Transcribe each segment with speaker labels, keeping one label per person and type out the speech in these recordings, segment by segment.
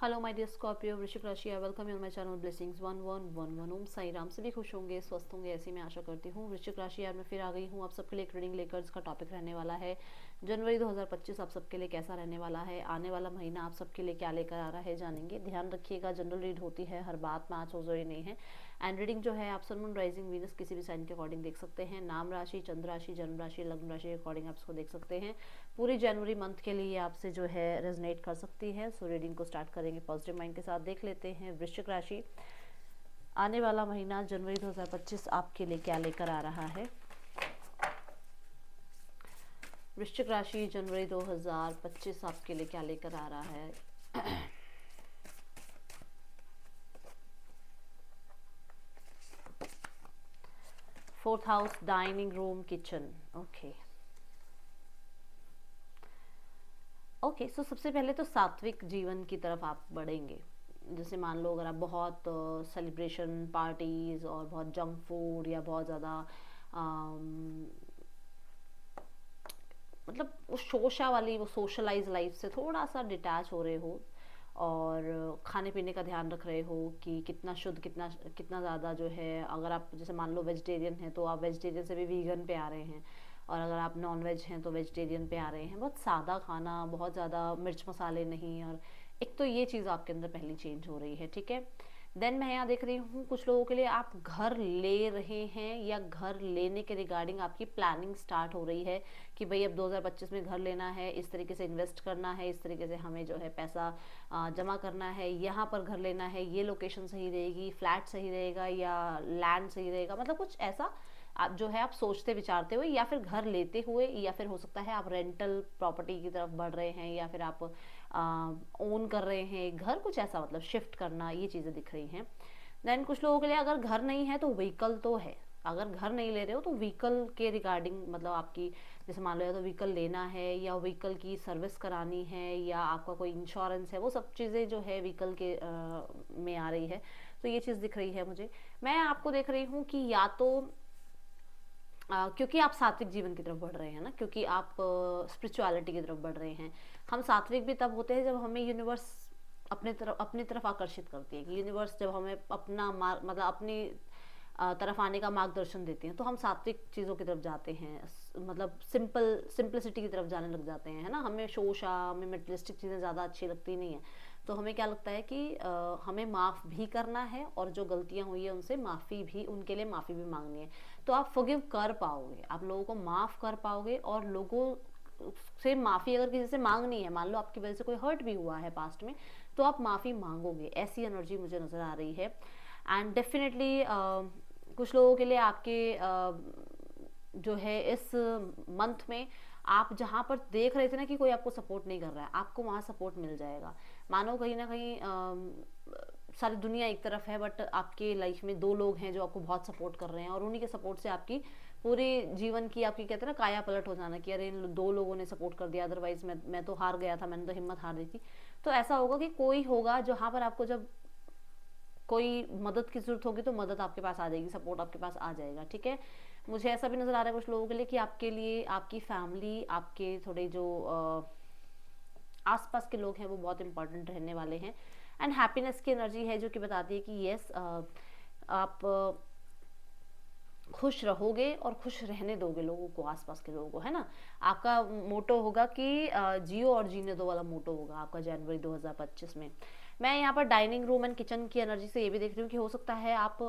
Speaker 1: Hello my dear Scorpio, वृश्चिक राशि, I welcome you on my channel blessings 1111 ओम साई राम। सभी खुश होंगे, स्वस्थ होंगे, ऐसी मैं आशा करती हूँ। वृश्चिक राशि यार मैं फिर आ गई हूँ आप सबके लिए एक रीडिंग लेकर, जिसका टॉपिक रहने वाला है जनवरी 2025 आप सबके लिए कैसा रहने वाला है। आने वाला महीना आप सबके लिए क्या लेकर आ रहा है जानेंगे। ध्यान रखिएगा, जनरल रीड होती है, हर बात में आज हो जरूरी नहीं है। एंड रीडिंग जो है आप सन मून राइजिंग वीनस किसी भी साइन के अकॉर्डिंग देख सकते हैं। नाम राशि, चंद्र राशि, जन्म राशि, लग्न राशि के अकॉर्डिंग आप इसको देख सकते हैं। पूरी जनवरी मंथ के लिए आपसे जो है रेजनेट कर सकती है। सो रीडिंग को स्टार्ट करेंगे पॉजिटिव माइंड के साथ। देख लेते हैं वृश्चिक राशि, आने वाला महीना जनवरी 2025 आपके लिए क्या लेकर आ रहा है। वृश्चिक राशि जनवरी 2025 आपके लिए क्या लेकर आ रहा है। Fourth house, dining room, kitchen. Okay so सबसे पहले तो सात्विक जीवन की तरफ आप बढ़ेंगे। जैसे मान लो अगर आप बहुत सेलिब्रेशन पार्टीज और बहुत जंक फूड या बहुत ज़्यादा मतलब उस शोशा वाली वो सोशलाइज लाइफ से थोड़ा सा डिटैच हो रहे हो और खाने पीने का ध्यान रख रहे हो कि कितना शुद्ध, कितना कितना ज़्यादा जो है। अगर आप जैसे मान लो वेजिटेरियन हैं तो आप वेजिटेरियन से भी वीगन पे आ रहे हैं, और अगर आप नॉन वेज हैं तो वेजिटेरियन पे आ रहे हैं। बहुत सादा खाना, बहुत ज़्यादा मिर्च मसाले नहीं। और एक तो ये चीज़ आपके अंदर पहली चेंज हो रही है, ठीक है। देन मैं यहाँ देख रही हूँ कुछ लोगों के लिए आप घर ले रहे हैं या घर लेने के रिगार्डिंग आपकी प्लानिंग स्टार्ट हो रही है कि भाई अब 2025 में घर लेना है, इस तरीके से इन्वेस्ट करना है, इस तरीके से हमें जो है पैसा जमा करना है, यहाँ पर घर लेना है, ये लोकेशन सही रहेगी, फ्लैट सही रहेगा या लैंड सही रहेगा। मतलब कुछ ऐसा आप जो है आप सोचते विचारते हुए या फिर घर लेते हुए, या फिर हो सकता है आप रेंटल प्रॉपर्टी की तरफ बढ़ रहे हैं, या फिर आप ओन कर रहे हैं घर, कुछ ऐसा मतलब शिफ्ट करना, ये चीज़ें दिख रही हैं। देन कुछ लोगों के लिए अगर घर नहीं है तो व्हीकल तो है। अगर घर नहीं ले रहे हो तो व्हीकल के रिगार्डिंग मतलब आपकी जैसे मान लो या तो व्हीकल लेना है या व्हीकल की सर्विस करानी है या आपका कोई इंश्योरेंस है, वो सब चीज़ें जो है व्हीकल के में आ रही है। तो ये चीज़ दिख रही है मुझे। मैं आपको देख रही हूँ कि या तो क्योंकि आप सात्विक जीवन की तरफ बढ़ रहे हैं ना, क्योंकि आप स्पिरिचुअलिटी की तरफ बढ़ रहे हैं। हम सात्विक भी तब होते हैं जब हमें यूनिवर्स अपनी तरफ आकर्षित करती है, कि यूनिवर्स जब हमें अपना मतलब अपनी तरफ आने का मार्गदर्शन देती हैं तो हम सात्विक चीज़ों की तरफ जाते हैं। मतलब सिंपलिसिटी की तरफ जाने लग जाते हैं, है ना। हमें शोशा, हमें मेटेरियलिस्टिक चीज़ें ज़्यादा अच्छी लगती नहीं है। तो हमें क्या लगता है कि हमें माफ़ भी करना है और जो गलतियाँ हुई है उनसे माफ़ी भी, उनके लिए माफ़ी भी मांगनी है। तो आप फॉरगिव कर पाओगे, आप लोगों को माफ़ कर पाओगे। और लोगों से माफ़ी अगर किसी से मांगनी है, मान लो आपकी वजह से कोई हर्ट भी हुआ है पास्ट में, तो आप माफ़ी मांगोगे, ऐसी एनर्जी मुझे नज़र आ रही है। एंड डेफिनेटली कुछ लोगों के लिए आपके जो है इस मंथ में आप जहाँ पर देख रहे थे ना कि कोई आपको सपोर्ट नहीं कर रहा है, आपको वहाँ सपोर्ट मिल जाएगा। मानो कहीं ना कहीं सारी दुनिया एक तरफ है बट आपके लाइफ में दो लोग हैं जो आपको बहुत सपोर्ट कर रहे हैं, और उन्हीं के सपोर्ट से आपकी पूरी जीवन की आपकी कहते हैं ना काया पलट हो जाना, कि अरे इन दो लोगों ने सपोर्ट कर दिया, अदरवाइज मैं तो हार गया था, मैंने तो हिम्मत हार दी थी। तो ऐसा होगा कि कोई होगा जहाँ पर आपको जब कोई मदद की जरूरत होगी तो मदद आपके पास आ जाएगी, सपोर्ट आपके पास आ जाएगा, ठीक है। मुझे ऐसा भी नजर आ रहा है कुछ लोगों के लिए कि आपके लिए आपकी फैमिली, आपके थोड़े जो आसपास के लोग हैं वो बहुत इंपॉर्टेंट रहने वाले हैं। एंड हैप्पीनेस की एनर्जी है जो कि बताती है कि यस आप खुश रहोगे और खुश रहने दोगे लोगों को, आसपास के लोगों को, है ना। आपका मोटो होगा कि जियो और जीने दो वाला मोटो होगा आपका जनवरी 2025 में। मैं यहाँ पर डाइनिंग रूम एंड किचन की एनर्जी से ये भी देख रही हूँ कि हो सकता है आप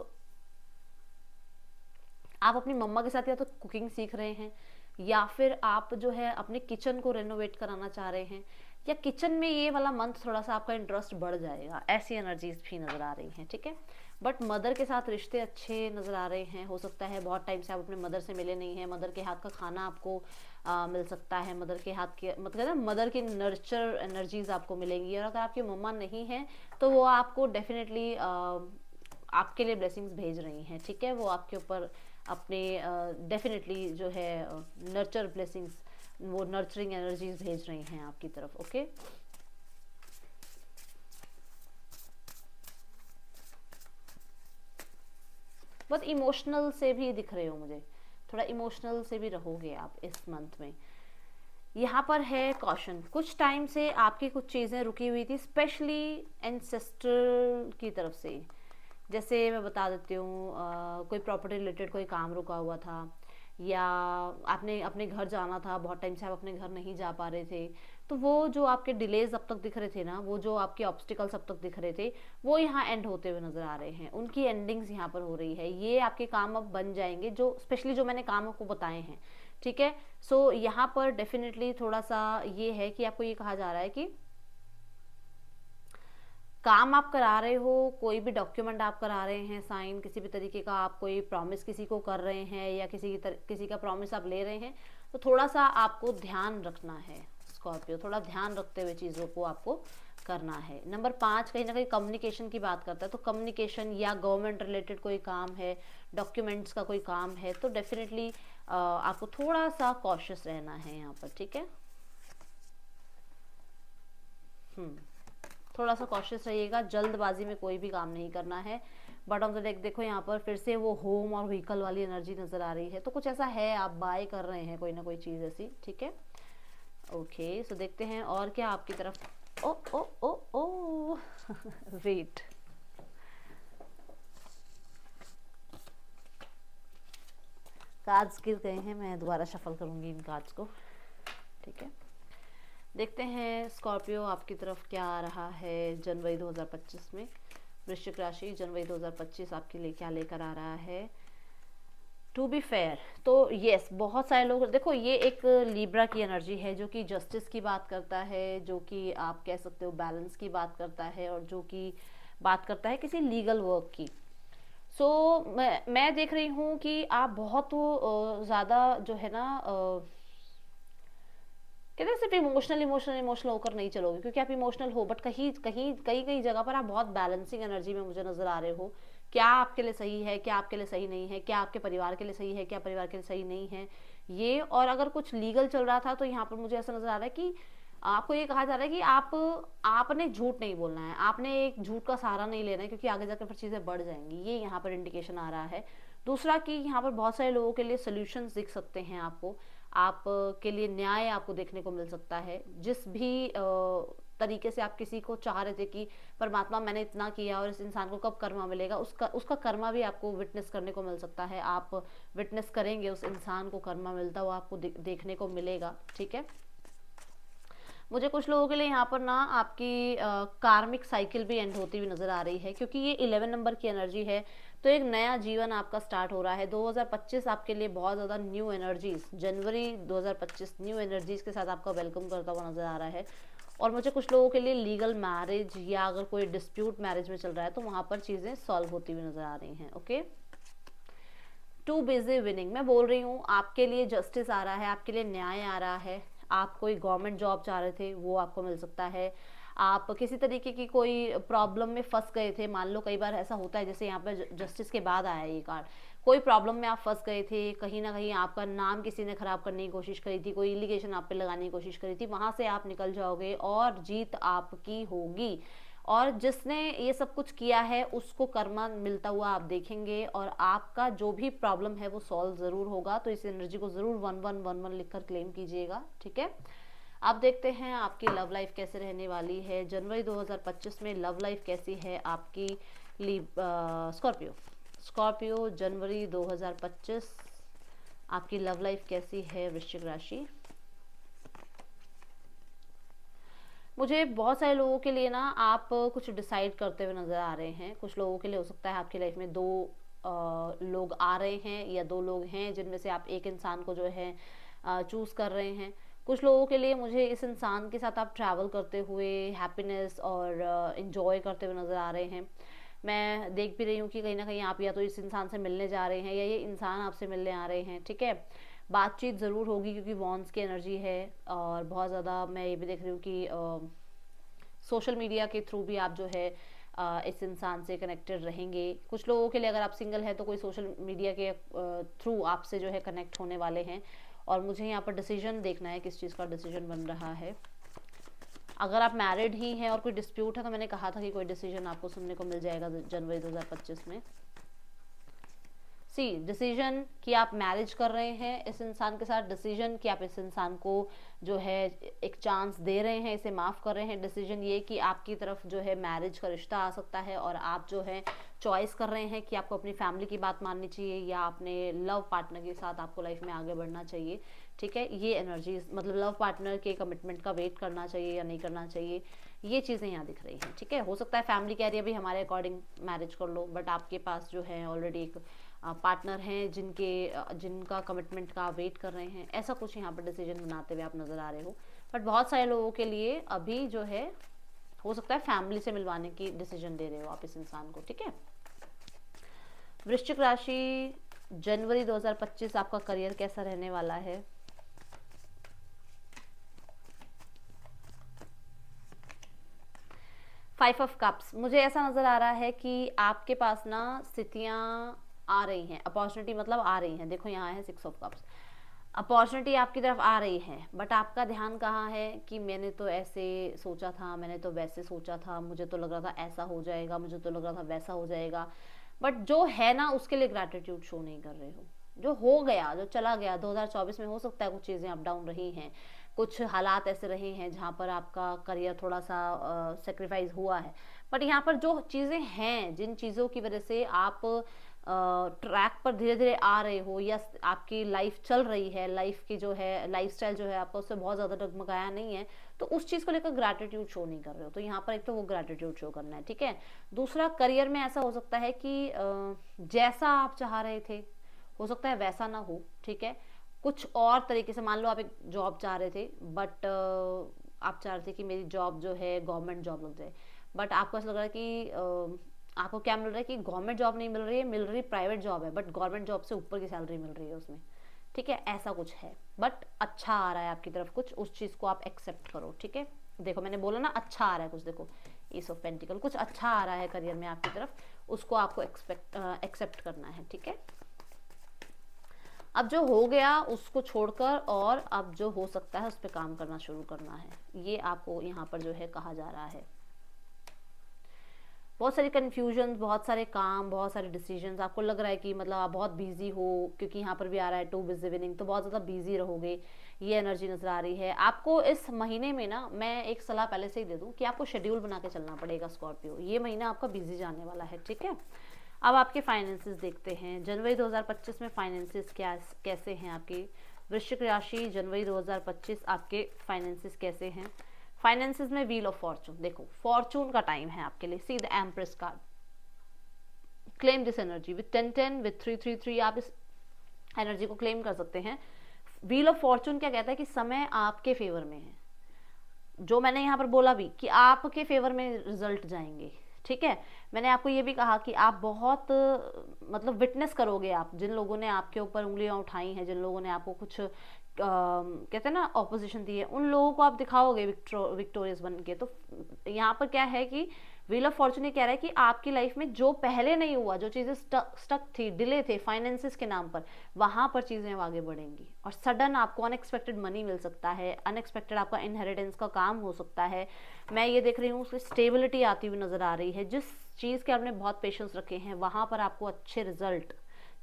Speaker 1: अपनी मम्मा के साथ या तो कुकिंग सीख रहे हैं, या फिर आप जो है अपने किचन को रेनोवेट कराना चाह रहे हैं, या किचन में ये वाला मंथ थोड़ा सा आपका इंटरेस्ट बढ़ जाएगा, ऐसी एनर्जीज भी नजर आ रही हैं, ठीक है। बट मदर के साथ रिश्ते अच्छे नजर आ रहे हैं। हो सकता है बहुत टाइम से आप अपने मदर से मिले नहीं हैं, मदर के हाथ का खाना आपको मिल सकता है, मदर के हाथ के मतलब ना मदर की नर्चर एनर्जीज आपको मिलेंगी। और अगर आपकी मम्मा नहीं है तो वो आपको डेफिनेटली आपके लिए ब्लेसिंग्स भेज रही हैं, ठीक है। वो आपके ऊपर अपने डेफिनेटली जो है नर्चर ब्लेसिंग्स, वो नर्चरिंग एनर्जीज भेज रही हैं आपकी तरफ, ओके। बहुत इमोशनल से भी दिख रहे हो मुझे, थोड़ा इमोशनल से भी रहोगे आप इस मंथ में। यहाँ पर है कॉशन, कुछ टाइम से आपकी कुछ चीज़ें रुकी हुई थी, स्पेशली एंसेस्ट्रल की तरफ से। जैसे मैं बता देती हूँ, कोई प्रॉपर्टी रिलेटेड कोई काम रुका हुआ था, या आपने अपने घर जाना था, बहुत टाइम से आप अपने घर नहीं जा पा रहे थे, तो वो जो आपके डिलेज अब तक दिख रहे थे ना, वो जो आपके ऑब्स्टिकल्स अब तक दिख रहे थे, वो यहाँ एंड होते हुए नजर आ रहे हैं, उनकी एंडिंग्स यहाँ पर हो रही है। ये आपके काम अब बन जाएंगे, जो स्पेशली जो मैंने काम आपको बताए हैं, ठीक है। सो यहाँ पर डेफिनेटली थोड़ा सा ये है कि आपको ये कहा जा रहा है कि काम आप करा रहे हो, कोई भी डॉक्यूमेंट आप करा रहे हैं साइन, किसी भी तरीके का आप कोई प्रॉमिस किसी को कर रहे हैं, या किसी का प्रॉमिस आप ले रहे हैं, तो थोड़ा सा आपको ध्यान रखना है स्कॉर्पियो, थोड़ा ध्यान रखते हुए चीज़ों को आपको करना है। नंबर 5 कहीं ना कहीं कम्युनिकेशन की बात करता है, तो कम्युनिकेशन या गवर्नमेंट रिलेटेड कोई काम है, डॉक्यूमेंट्स का कोई काम है, तो डेफिनेटली आपको थोड़ा सा कॉशियस रहना है यहाँ पर, ठीक है। थोड़ा सा कॉशियस रहिएगा, जल्दबाजी में कोई भी काम नहीं करना है। बट ऑफ द डेक देखो यहाँ पर फिर से वो होम और व्हीकल वाली एनर्जी नज़र आ रही है, तो कुछ ऐसा है, आप बाय कर रहे हैं कोई ना कोई चीज़ ऐसी, ठीक है। ओके, सो देखते हैं और क्या आपकी तरफ। ओ ओ ओ ओ वेट, कार्ड्स गिर गए हैं, मैं दोबारा शफल करूँगी इन कार्ड्स को, ठीक है। देखते हैं स्कॉर्पियो आपकी तरफ क्या आ रहा है जनवरी 2025 में। वृश्चिक राशि जनवरी 2025 आपके लिए क्या लेकर आ रहा है। टू बी फेयर, तो यस, बहुत सारे लोग, देखो ये एक लिब्रा की एनर्जी है जो कि जस्टिस की बात करता है, जो कि आप कह सकते हो बैलेंस की बात करता है, और जो कि बात करता है किसी लीगल वर्क की। सो मैं देख रही हूँ कि आप बहुत ज़्यादा जो है ना, कहते हैं सिर्फ इमोशनल होकर नहीं चलोगे, क्योंकि आप इमोशनल हो, बट कहीं कहीं कई कई जगह पर आप बहुत बैलेंसिंग एनर्जी में मुझे नजर आ रहे हो। क्या आपके लिए सही है, क्या आपके लिए सही नहीं है, क्या आपके परिवार के लिए सही है, क्या परिवार के लिए सही नहीं है, ये। और अगर कुछ लीगल चल रहा था, तो यहाँ पर मुझे ऐसा नजर आ रहा है कि आपको ये कहा जा रहा है कि आपने झूठ नहीं बोलना है, आपने एक झूठ का सहारा नहीं लेना है, क्योंकि आगे जाकर फिर चीज़ें बढ़ जाएंगी, ये यहाँ पर इंडिकेशन आ रहा है। दूसरा कि यहाँ पर बहुत सारे लोगों के लिए सोल्यूशंस दिख सकते हैं आपको, आप के लिए न्याय आपको देखने को मिल सकता है। जिस भी तरीके से आप किसी को चाह रहे थे कि परमात्मा मैंने इतना किया और इस इंसान को कब कर्मा मिलेगा, उसका कर्मा भी आपको विटनेस करने को मिल सकता है। आप विटनेस करेंगे उस इंसान को कर्मा मिलता हुआ आपको देखने को मिलेगा, ठीक है। मुझे कुछ लोगों के लिए यहाँ पर ना आपकी कार्मिक साइकिल भी एंड होती हुई नजर आ रही है, क्योंकि ये 11 नंबर की एनर्जी है, तो एक नया जीवन आपका स्टार्ट हो रहा है। 2025 आपके लिए बहुत ज़्यादा न्यू एनर्जीज, जनवरी 2025 न्यू एनर्जीज के साथ आपका वेलकम करता हुआ नजर आ रहा है। और मुझे कुछ लोगों के लिए लीगल मैरिज, या अगर कोई डिस्प्यूट मैरिज में चल रहा है, तो वहाँ पर चीज़ें सॉल्व होती हुई नजर आ रही हैं, ओके। टू बिजी विनिंग, मैं बोल रही हूँ आपके लिए जस्टिस आ रहा है, आपके लिए न्याय आ रहा है। आप कोई गवर्नमेंट जॉब चाह रहे थे, वो आपको मिल सकता है। आप किसी तरीके की कोई प्रॉब्लम में फंस गए थे, मान लो कई बार ऐसा होता है, जैसे यहाँ पर जस्टिस के बाद आया ये कार्ड, कोई प्रॉब्लम में आप फंस गए थे, कहीं ना कहीं आपका नाम किसी ने खराब करने की कोशिश करी थी, कोई इलिगेशन आप पे लगाने की कोशिश करी थी, वहां से आप निकल जाओगे और जीत आपकी होगी। और जिसने ये सब कुछ किया है उसको कर्मा मिलता हुआ आप देखेंगे, और आपका जो भी प्रॉब्लम है वो सॉल्व जरूर होगा। तो इस एनर्जी को जरूर 1111 लिखकर क्लेम कीजिएगा, ठीक है। अब देखते हैं आपकी लव लाइफ कैसे रहने वाली है जनवरी 2025 में। लव लाइफ कैसी है आपकी स्कॉर्पियो। स्कॉर्पियो जनवरी 2025 आपकी लव लाइफ कैसी है वृश्चिक राशि। मुझे बहुत सारे लोगों के लिए ना आप कुछ डिसाइड करते हुए नज़र आ रहे हैं। कुछ लोगों के लिए हो सकता है आपकी लाइफ में दो लोग आ रहे हैं, या दो लोग हैं जिनमें से आप एक इंसान को जो है चूज़ कर रहे हैं। कुछ लोगों के लिए मुझे इस इंसान के साथ आप ट्रैवल करते हुए हैप्पीनेस और इन्जॉय करते हुए नज़र आ रहे हैं। मैं देख भी रही हूँ कि कहीं ना कहीं आप या तो इस इंसान से मिलने जा रहे हैं, या ये इंसान आपसे मिलने आ रहे हैं, ठीक है। बातचीत ज़रूर होगी, क्योंकि वॉन्स की एनर्जी है। और बहुत ज़्यादा मैं ये भी देख रही हूँ कि सोशल मीडिया के थ्रू भी आप जो है इस इंसान से कनेक्टेड रहेंगे। कुछ लोगों के लिए अगर आप सिंगल हैं तो कोई सोशल मीडिया के थ्रू आपसे जो है कनेक्ट होने वाले हैं। और मुझे यहाँ पर डिसीजन देखना है, किस चीज़ का डिसीजन बन रहा है। अगर आप मैरिड ही हैं और कोई डिस्प्यूट है, तो मैंने कहा था कि कोई डिसीजन आपको सुनने को मिल जाएगा जनवरी 2025 में। सी डिसीजन कि आप मैरिज कर रहे हैं इस इंसान के साथ, डिसीजन कि आप इस इंसान को जो है एक चांस दे रहे हैं, इसे माफ़ कर रहे हैं, डिसीजन ये कि आपकी तरफ जो है मैरिज का रिश्ता आ सकता है और आप जो है चॉइस कर रहे हैं कि आपको अपनी फैमिली की बात माननी चाहिए या अपने लव पार्टनर के साथ आपको लाइफ में आगे बढ़ना चाहिए। ठीक है, ये एनर्जी मतलब लव पार्टनर के कमिटमेंट का वेट करना चाहिए या नहीं करना चाहिए, ये चीज़ें यहाँ दिख रही हैं। ठीक है, हो सकता है फैमिली कह रही है भी हमारे अकॉर्डिंग मैरिज कर लो, बट आपके पास जो है ऑलरेडी एक पार्टनर हैं जिनका कमिटमेंट का वेट कर रहे हैं, ऐसा कुछ यहाँ पर डिसीजन बनाते हुए आप नज़र आ रहे हो। बट बहुत सारे लोगों के लिए अभी जो है हो सकता है फैमिली से मिलवाने की डिसीजन दे रहे हो आप इस इंसान को। ठीक है, वृश्चिक राशि, जनवरी 2025 आपका करियर कैसा रहने वाला है। फाइव ऑफ कप्स, मुझे ऐसा नजर आ रहा है कि आपके पास ना स्थितियां आ रही हैं, अपॉर्चुनिटी मतलब आ रही हैं। देखो यहाँ है 6 ऑफ कप्स, अपॉर्चुनिटी आपकी तरफ आ रही है, बट आपका ध्यान कहाँ है कि मैंने तो ऐसे सोचा था, मैंने तो वैसे सोचा था, मुझे तो लग रहा था ऐसा हो जाएगा, मुझे तो लग रहा था वैसा हो जाएगा, बट जो है ना उसके लिए ग्रैटिट्यूड शो नहीं कर रहे हो। जो हो गया, जो चला गया 2024 में, हो सकता है कुछ चीज़ें अप डाउन रही हैं, कुछ हालात ऐसे रहे हैं जहाँ पर आपका करियर थोड़ा सा सेक्रीफाइस हुआ है, बट यहाँ पर जो चीज़ें हैं, जिन चीज़ों की वजह से आप ट्रैक पर धीरे धीरे आ रहे हो या आपकी लाइफ चल रही है, लाइफ की जो है लाइफस्टाइल जो है आपका उससे बहुत ज़्यादा डगमगाया नहीं है, तो उस चीज़ को लेकर ग्रैटिट्यूड शो नहीं कर रहे हो, तो यहाँ पर एक तो वो ग्रैटिट्यूड शो करना है। ठीक है, दूसरा करियर में ऐसा हो सकता है कि जैसा आप चाह रहे थे हो सकता है वैसा ना हो। ठीक है, कुछ और तरीके से, मान लो आप एक जॉब चाह रहे थे, बट आप चाह रहे थे कि मेरी जॉब जो है गवर्नमेंट जॉब लग जाए, बट आपको ऐसा लग रहा है कि आपको क्या मिल रहा है कि गवर्नमेंट जॉब नहीं मिल रही प्राइवेट जॉब है, बट गवर्नमेंट जॉब से ऊपर की सैलरी मिल रही है उसमें। ठीक है, ऐसा कुछ है, बट अच्छा आ रहा है आपकी तरफ कुछ, उस चीज़ को आप एक्सेप्ट करो। ठीक है, देखो मैंने बोला ना अच्छा आ रहा है कुछ, देखो ईस ऑफ पेंटिकल, कुछ अच्छा आ रहा है करियर में आपकी तरफ, उसको आपको एक्सेप्ट करना है। ठीक है, अब जो हो गया उसको छोड़कर और अब जो हो सकता है उस पर काम करना शुरू करना है, ये आपको यहाँ पर जो है कहा जा रहा है। बहुत सारी कन्फ्यूजन, बहुत सारे काम, बहुत सारे डिसीजंस, आपको लग रहा है कि मतलब आप बहुत बिजी हो, क्योंकि यहाँ पर भी आ रहा है 2 बिजी विनिंग, तो बहुत ज़्यादा बिजी रहोगे, ये एनर्जी नजर आ रही है आपको इस महीने में ना। मैं एक सलाह पहले से ही दे दूँ कि आपको शेड्यूल बना के चलना पड़ेगा स्कॉर्पियो, ये महीना आपका बिजी जाने वाला है। ठीक है, अब आपके फाइनेंसेस देखते हैं, जनवरी 2025 में फाइनेंसेस क्या कैसे हैं आपकी। वृश्चिक राशि, जनवरी 2025 आपके फाइनेंसेस कैसे हैं। फाइनेंसेस में व्हील ऑफ फॉर्चून, देखो फॉर्चून का टाइम है आपके लिए, see the empress card, claim this energy with 10-10 with 3-3-3, आप इस एनर्जी को क्लेम कर सकते हैं। व्हील ऑफ फॉर्चून क्या कहता है कि समय आपके फेवर में है, जो मैंने यहाँ पर बोला भी कि आपके फेवर में रिजल्ट जाएंगे। ठीक है, मैंने आपको ये भी कहा कि आप बहुत मतलब विटनेस करोगे, आप जिन लोगों ने आपके ऊपर उंगलियां उठाई हैं, जिन लोगों ने आपको कुछ कहते हैं ना ऑपोजिशन दी है, उन लोगों को आप दिखाओगे विक्टोरियस बन के। तो यहाँ पर क्या है कि व्हील ऑफ फॉर्चून ये कह रहा है कि आपकी लाइफ में जो पहले नहीं हुआ, जो चीज़ें स्टक थी, डिले थे फाइनेंसिस के नाम पर, वहाँ पर चीज़ें आगे बढ़ेंगी और सडन आपको अनएक्सपेक्टेड मनी मिल सकता है, अनएक्सपेक्टेड आपका इनहेरिटेंस का काम हो सकता है। मैं ये देख रही हूँ उसकी स्टेबिलिटी आती हुई नज़र आ रही है, जिस चीज़ के आपने बहुत पेशेंस रखे हैं वहाँ पर आपको अच्छे रिजल्ट,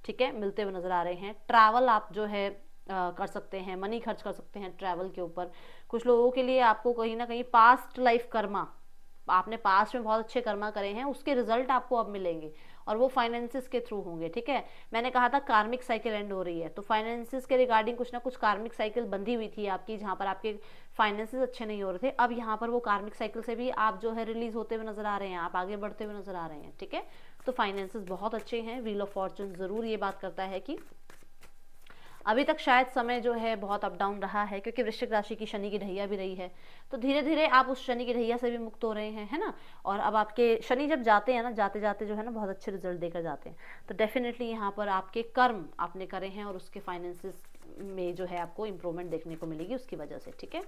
Speaker 1: ठीक है, मिलते हुए नज़र आ रहे हैं। ट्रैवल आप जो है कर सकते हैं, मनी खर्च कर सकते हैं ट्रैवल के ऊपर। कुछ लोगों के लिए आपको कहीं ना कहीं पास्ट लाइफ कर्मा, आपने पास्ट में बहुत अच्छे कर्मा करे हैं, उसके रिजल्ट आपको अब मिलेंगे और वो फाइनेंसिस के थ्रू होंगे। ठीक है, मैंने कहा था कार्मिक साइकिल एंड हो रही है, तो फाइनेंसिस के रिगार्डिंग कुछ ना कुछ कार्मिक साइकिल बंधी हुई थी आपकी, जहाँ पर आपके फाइनेंसिस अच्छे नहीं हो रहे थे। अब यहाँ पर वो कार्मिक साइकिल से भी आप जो है रिलीज होते हुए नजर आ रहे हैं, आप आगे बढ़ते हुए नजर आ रहे हैं। ठीक है, तो फाइनेंसिस बहुत अच्छे हैं। व्हील ऑफ फॉर्चून जरूर ये बात करता है कि अभी तक शायद समय जो है बहुत अप डाउन रहा है, क्योंकि वृश्चिक राशि की शनि की ढैया भी रही है, तो धीरे धीरे आप उस शनि की ढैया से भी मुक्त हो रहे हैं, है ना। और अब आपके शनि जब जाते हैं ना, जाते जाते जो है ना बहुत अच्छे रिजल्ट देकर जाते हैं, तो डेफिनेटली यहाँ पर आपके कर्म आपने करे हैं और उसके फाइनेंसिस में जो है आपको इम्प्रूवमेंट देखने को मिलेगी उसकी वजह से। ठीक है,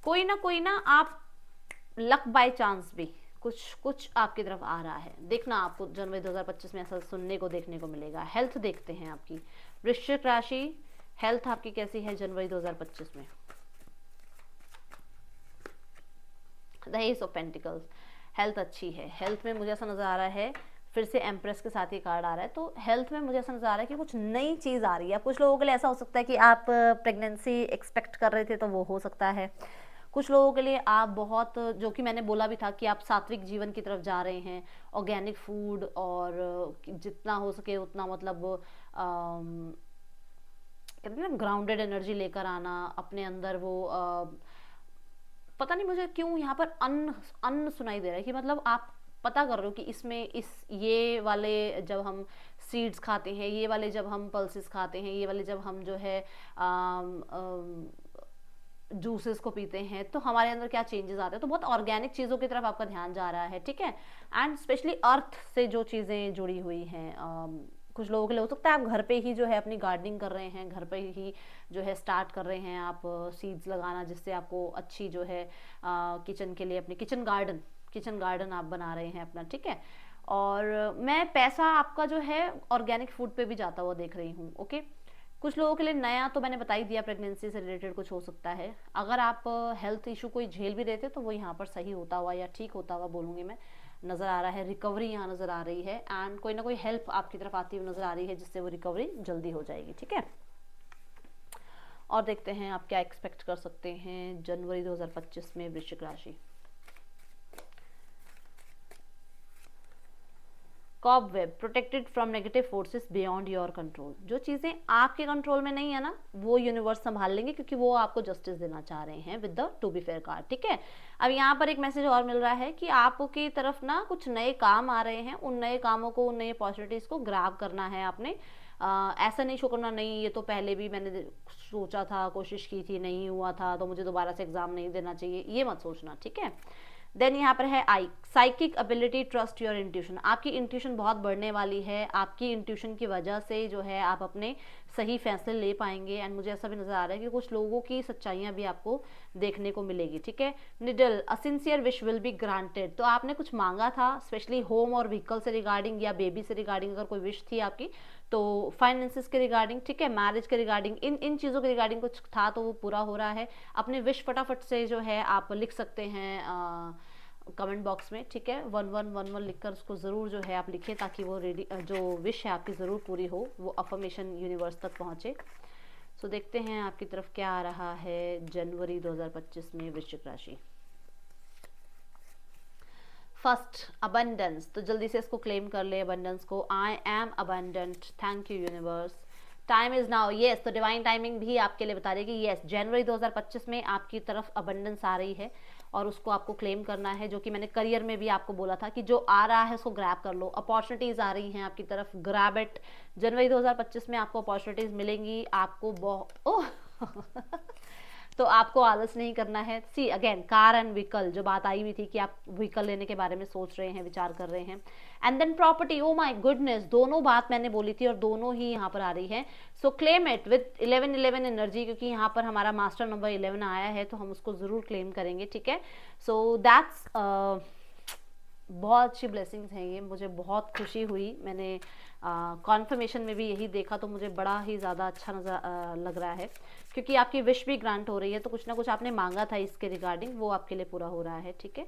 Speaker 1: कोई ना आप लक बाय चांस भी कुछ आपकी तरफ आ रहा है, देखना आपको जनवरी 2025 में ऐसा सुनने को देखने को मिलेगा। हेल्थ देखते हैं आपकी, वृश्चिक राशि हेल्थ आपकी कैसी है जनवरी 2025 में। The S of pentacles, health अच्छी है। हेल्थ में मुझे ऐसा नजर आ रहा है फिर से एम्प्रेस के साथ ये कार्ड आ रहा है। तो हेल्थ में मुझे ऐसा नजर आ रहा है कि कुछ नई चीज़ आ रही है। कुछ लोगों के लिए ऐसा हो सकता है कि आप प्रेगनेंसी एक्सपेक्ट कर रहे थे, तो वो हो सकता है। कुछ लोगों के लिए आप बहुत, जो कि मैंने बोला भी था कि आप सात्विक जीवन की तरफ जा रहे हैं, ऑर्गेनिक फूड, और जितना हो सके उतना मतलब कहते हैं ना ग्राउंडेड एनर्जी लेकर आना अपने अंदर। वो पता नहीं मुझे क्यों यहाँ पर अन्न अन्न सुनाई दे रहा है कि मतलब आप पता कर रहे हो कि इसमें ये वाले जब हम सीड्स खाते हैं, ये वाले जब हम पल्सेस खाते हैं, ये वाले जब हम जो है जूसेस को पीते हैं, तो हमारे अंदर क्या चेंजेस आते हैं। तो बहुत ऑर्गेनिक चीज़ों की तरफ आपका ध्यान जा रहा है, ठीक है। एंड स्पेशली अर्थ से जो चीज़ें जुड़ी हुई हैं, कुछ लोगों के लिए हो सकता है आप घर पे ही जो है अपनी गार्डनिंग कर रहे हैं, घर पे ही जो है स्टार्ट कर रहे हैं आप सीड्स लगाना, जिससे आपको अच्छी जो है किचन के लिए अपनी किचन गार्डन आप बना रहे हैं अपना, ठीक है। और मैं पैसा आपका जो है ऑर्गेनिक फूड पे भी जाता हुआ देख रही हूँ, ओके। कुछ लोगों के लिए नया तो मैंने बता ही दिया, प्रेगनेंसी से रिलेटेड कुछ हो सकता है। अगर आप हेल्थ इशू कोई झेल भी रहे थे, तो वो यहाँ पर सही होता हुआ या ठीक होता हुआ बोलूँगी मैं, नज़र आ रहा है। रिकवरी यहाँ नज़र आ रही है, एंड कोई ना कोई हेल्प आपकी तरफ आती हुई नज़र आ रही है, जिससे वो रिकवरी जल्दी हो जाएगी, ठीक है। और देखते हैं आप क्या एक्सपेक्ट कर सकते हैं जनवरी 2025 में वृश्चिक राशि। Cobweb, protected from negative forces beyond your control. जो चीज़ें आपके कंट्रोल में नहीं है ना, वो यूनिवर्स संभाल लेंगे, क्योंकि वो आपको जस्टिस देना चाह रहे हैं with the to be fair card, ठीक है। अब यहाँ पर एक मैसेज और मिल रहा है कि आपकी तरफ ना कुछ नए काम आ रहे हैं, उन नए कामों को, उन नई अपॉर्चुनिटीज़ को ग्रैब करना है आपने। ऐसा नहीं शो करना, नहीं ये तो पहले भी मैंने सोचा था, कोशिश की थी, नहीं हुआ था, तो मुझे दोबारा से एग्जाम नहीं देना चाहिए, ये मत सोचना, ठीक है। देन यहाँ पर है eye, psychic ability, trust your intuition. आपकी इंट्यूशन बहुत बढ़ने वाली है, आपकी इंट्यूशन की वजह से जो है आप अपने सही फैसले ले पाएंगे। एंड मुझे ऐसा भी नजर आ रहा है कि कुछ लोगों की सच्चाइयाँ भी आपको देखने को मिलेगी, ठीक है। Needle, a sincere wish will be granted. तो आपने कुछ मांगा था, स्पेशली होम और व्हीकल से रिगार्डिंग या बेबी से रिगार्डिंग अगर कोई विश थी आपकी, तो फाइनेंसिस के रिगार्डिंग, ठीक है, मैरिज के रिगार्डिंग, इन चीज़ों के रिगार्डिंग कुछ था, तो वो पूरा हो रहा है। अपने विश फटाफट से जो है आप लिख सकते हैं कमेंट बॉक्स में, ठीक है। 1111 लिखकर उसको ज़रूर जो है आप लिखें, ताकि वो रेडी जो विश है आपकी ज़रूर पूरी हो, वो अफर्मेशन यूनिवर्स तक पहुँचे। सो देखते हैं आपकी तरफ क्या आ रहा है जनवरी 2025 में वृश्चिक राशि। First, abundance. तो जल्दी से इसको क्लेम कर ले, अबंडेंस को। I am abundant, thank you universe, time is now. Yes, तो डिवाइन टाइमिंग भी आपके लिए बता रही है कि यस, जनवरी 2025 में आपकी तरफ अबंडेंस आ रही है, और उसको आपको क्लेम करना है। जो कि मैंने करियर में भी आपको बोला था कि जो आ रहा है उसको ग्रैब कर लो, अपॉर्चुनिटीज आ रही हैं आपकी तरफ, ग्रैब इट। जनवरी 2025 में आपको अपॉर्चुनिटीज मिलेंगी, आपको तो आपको आलस नहीं करना है। See again, car and vehicle, जो बात आई हुई थी कि आप व्हीकल लेने के बारे में सोच रहे हैं, विचार कर रहे हैं। And then property, oh my goodness, दोनों बात मैंने बोली थी और दोनों ही यहाँ पर आ रही है। सो क्लेम इट विद 1111 एनर्जी, क्योंकि यहाँ पर हमारा मास्टर नंबर 11 आया है, तो हम उसको जरूर क्लेम करेंगे, ठीक है। सो दैट्स बहुत अच्छी ब्लेसिंग्स हैं ये, मुझे बहुत खुशी हुई। मैंने कॉन्फर्मेशन में भी यही देखा, तो मुझे बड़ा ही ज़्यादा अच्छा नजर लग रहा है, क्योंकि आपकी विश भी ग्रांट हो रही है। तो कुछ ना कुछ आपने मांगा था इसके रिगार्डिंग, वो आपके लिए पूरा हो रहा है, ठीक है।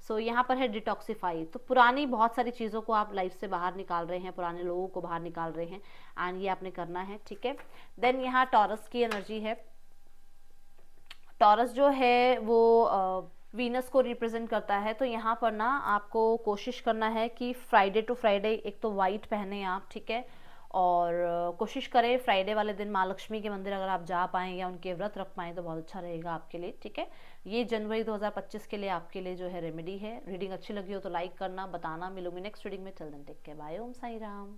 Speaker 1: सो यहाँ पर है डिटॉक्सिफाई। तो पुरानी बहुत सारी चीज़ों को आप लाइफ से बाहर निकाल रहे हैं, पुराने लोगों को बाहर निकाल रहे हैं, एंड ये आपने करना है, ठीक है। देन यहाँ टॉरस की एनर्जी है। टॉरस जो है वो वीनस को रिप्रेजेंट करता है। तो यहाँ पर ना आपको कोशिश करना है कि फ्राइडे टू फ्राइडे एक तो वाइट पहने आप, ठीक है। और कोशिश करें फ्राइडे वाले दिन माँ लक्ष्मी के मंदिर अगर आप जा पाएँ या उनके व्रत रख पाएँ, तो बहुत अच्छा रहेगा आपके लिए, ठीक है। ये जनवरी 2025 के लिए आपके लिए जो है रेमेडी है। रीडिंग अच्छी लगी हो तो लाइक करना, बताना। मिलूंगी नेक्स्ट रीडिंग में, till then take care, bye, Om Sai Ram.